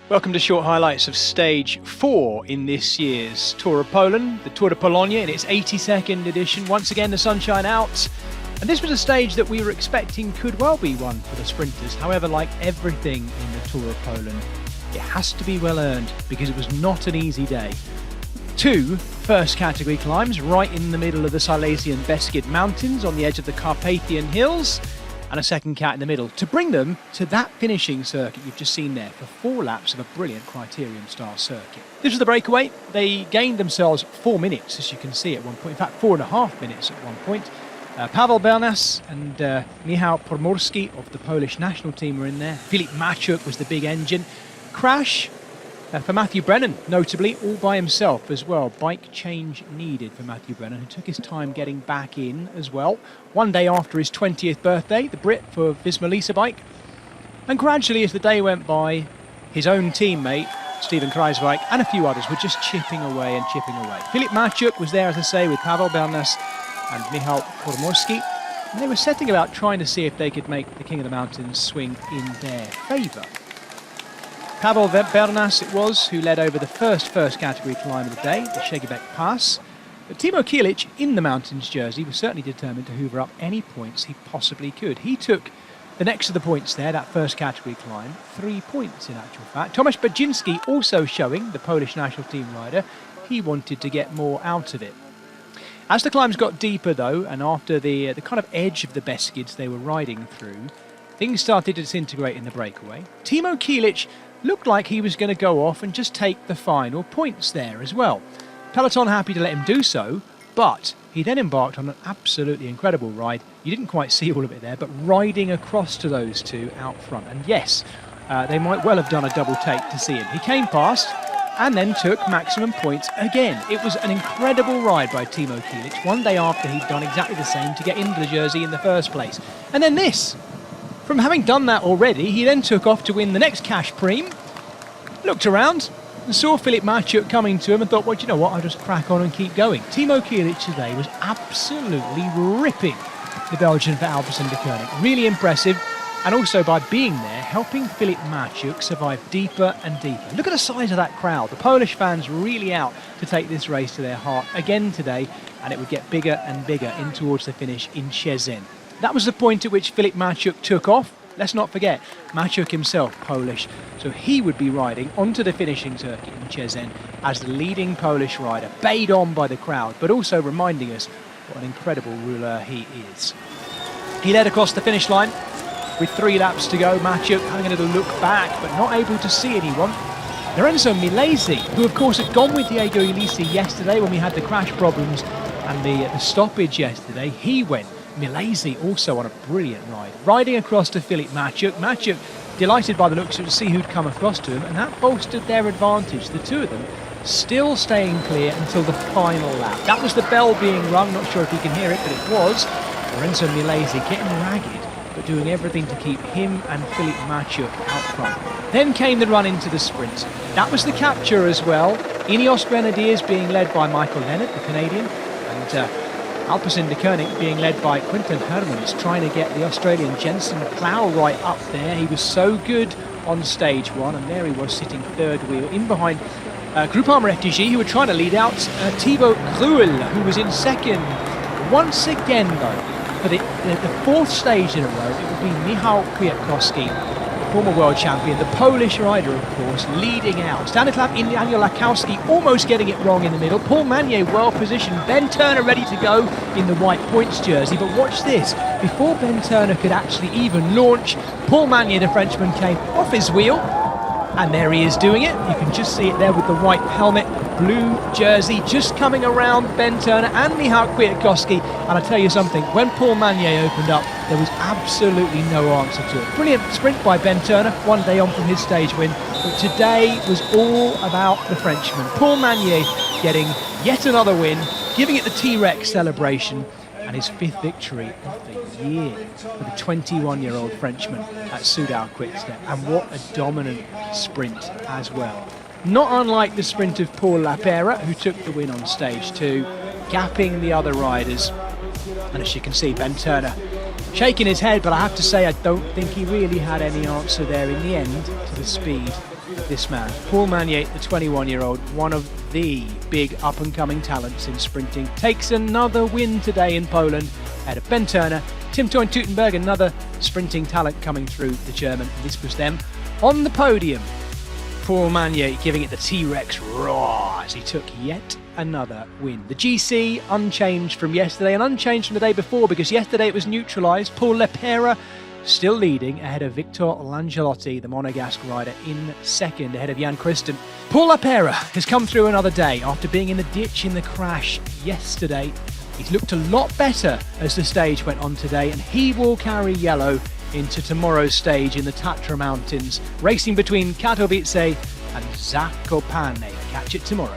Welcome to short highlights of stage 4 in this year's Tour of Poland, the Tour de Pologne in its 82nd edition. Once again, the sunshine out. And this was a stage that we were expecting could well be one for the sprinters. However, like everything in the Tour of Poland, it has to be well earned because it was not an easy day. 2 first category climbs right in the middle of the Silesian Beskid Mountains on the edge of the Carpathian Hills, and a second cat in the middle to bring them to that finishing circuit you've just seen there for 4 laps of a brilliant criterium-style circuit. This was the breakaway. They gained themselves 4 minutes, as you can see at one point. In fact, 4.5 minutes at one point. Paweł Bernas and Michał Pomorski of the Polish national team were in there. Filip Maciuk was the big engine. Crash for Matthew Brennan, notably, all by himself as well. Bike change needed for Matthew Brennan, who took his time getting back in as well. One day after his 20th birthday, the Brit for Visma Lease bike. And gradually, as the day went by, his own teammate, Steven Kruijswijk, and a few others were just chipping away and chipping away. Filip Maciuk was there, as I say, with Paweł Bernas and Michał Pomorski. And they were setting about trying to see if they could make the King of the Mountains swing in their favour. Paweł Bernas it was who led over the first category climb of the day, the Szegiełek Pass. But Timo Kilic, in the Mountains jersey, was certainly determined to hoover up any points he possibly could. He took the next of the points there, that first category climb, 3 points in actual fact. Tomasz Baginski also showing, the Polish national team rider, he wanted to get more out of it. As the climbs got deeper though, and after the kind of edge of the Beskids they were riding through, things started to disintegrate in the breakaway. Timo Kilic looked like he was going to go off and just take the final points there as well. Peloton happy to let him do so, but he then embarked on an absolutely incredible ride. You didn't quite see all of it there, but riding across to those two out front. And yes, they might well have done a double take to see him. He came past and then took maximum points again. It was an incredible ride by Timo Kilic, one day after he'd done exactly the same to get into the jersey in the first place. And then this. From having done that already, he then took off to win the next cash prime, looked around and saw Filip Maciuk coming to him and thought, well, do you know what, I'll just crack on and keep going. Timo Kilic today was absolutely ripping the Belgian for Alpecin de Koning. Really impressive, and also by being there, helping Filip Maciuk survive deeper and deeper. Look at the size of that crowd. The Polish fans really out to take this race to their heart again today, and it would get bigger and bigger in towards the finish in Szczecin. That was the point at which Filip Maciuk took off. Let's not forget, Maciuk himself, Polish, so he would be riding onto the finishing circuit in Szczecin as the leading Polish rider, bayed on by the crowd, but also reminding us what an incredible rouleur he is. He led across the finish line with 3 laps to go. Maciuk having a little look back, but not able to see anyone. Lorenzo Milesi, who of course had gone with Diego Ulissi yesterday when we had the crash problems and the stoppage yesterday, he went. Milesi also on a brilliant ride, riding across to Filip Maciuk. Maciuk delighted by the looks to see who'd come across to him, and that bolstered their advantage. The two of them still staying clear until the final lap. That was the bell being rung, not sure if you can hear it, but it was. Lorenzo Milesi getting ragged, but doing everything to keep him and Filip Maciuk out front. Then came the run into the sprint. That was the capture as well. Ineos Grenadiers being led by Michael Leonard, the Canadian, and Alpecin de Koning being led by Quinten Hermans, trying to get the Australian Jensen Plough right up there. He was so good on stage 1, and there he was sitting third wheel in behind Groupama FDG, who were trying to lead out Thibaut Gruel, who was in second. Once again though, for the 4th stage in a row, it would be Michał Kwiatkowski, former world champion, the Polish rider of course, leading out. Stanislav Aniolakowski almost getting it wrong in the middle. Paul Magnier well positioned. Ben Turner ready to go in the white points jersey, but watch this. Before Ben Turner could actually even launch, Paul Magnier, the Frenchman, came off his wheel, and there he is doing it. You can just see it there with the white helmet, blue jersey, just coming around Ben Turner and Michał Kwiatkowski. And I tell you something, when Paul Magnier opened up, there was absolutely no answer to it. Brilliant sprint by Ben Turner, one day on from his stage win, but today was all about the Frenchman. Paul Magnier getting yet another win, giving it the T-Rex celebration, and his 5th victory of the year for the 21-year-old Frenchman at Soudal-QuickStep. And what a dominant sprint as well. Not unlike the sprint of Paul Lapera, who took the win on stage 2, gapping the other riders. And as you can see, Ben Turner shaking his head, but I have to say I don't think he really had any answer there in the end to the speed of this man, Paul Magnier, the 21-year-old, one of the big up-and-coming talents in sprinting, takes another win today in Poland ahead of Ben Turner, Tim Toyn-Teutenberg, another sprinting talent coming through, the German. This was them on the podium. Paul Magnier giving it the T-Rex roar as he took yet another win. The GC unchanged from yesterday and unchanged from the day before, because yesterday it was neutralised. Paul Lepera still leading ahead of Victor Langelotti, the Monegasque rider, in second ahead of Jan Christen. Paul Lepera has come through another day after being in the ditch in the crash yesterday. He's looked a lot better as the stage went on today, and he will carry yellow into tomorrow's stage in the Tatra Mountains, racing between Katowice and Zakopane. Catch it tomorrow.